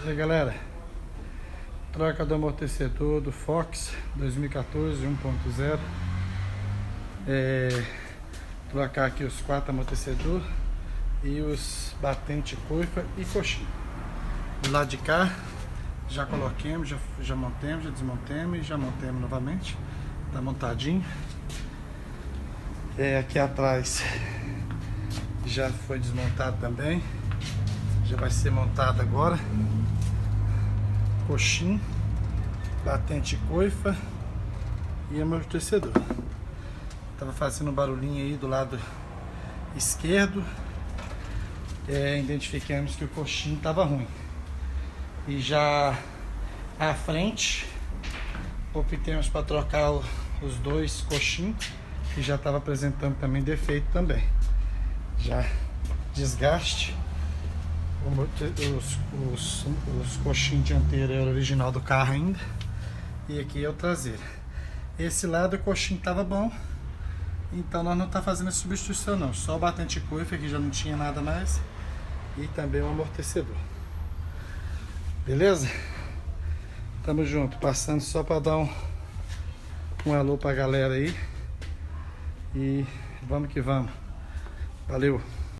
E aí, galera, troca do amortecedor do Fox 2014 1.0. Trocar aqui os 4 amortecedores e os batentes coifa e coxinha. Do lado de cá já coloquemos, já montemos, já desmontemos e já montemos novamente. Tá montadinho. Aqui atrás já foi desmontado também, já vai ser montado agora. Coxinha, batente coifa e amortecedor. Tava fazendo um barulhinho aí do lado esquerdo. Identificamos que o coxinho tava ruim. E já à frente optamos para trocar os 2 coxinhos, que já estava apresentando também defeito também. Já desgaste. Os coxinhos dianteiros era original do carro ainda. E aqui é o traseiro. Esse lado o coxinho estava bom. Então nós não tá fazendo a substituição não. Só o batente coifa, que já não tinha nada mais. E também o amortecedor. Beleza? Tamo junto. Passando só para dar um alô pra galera aí. E vamos que vamos. Valeu!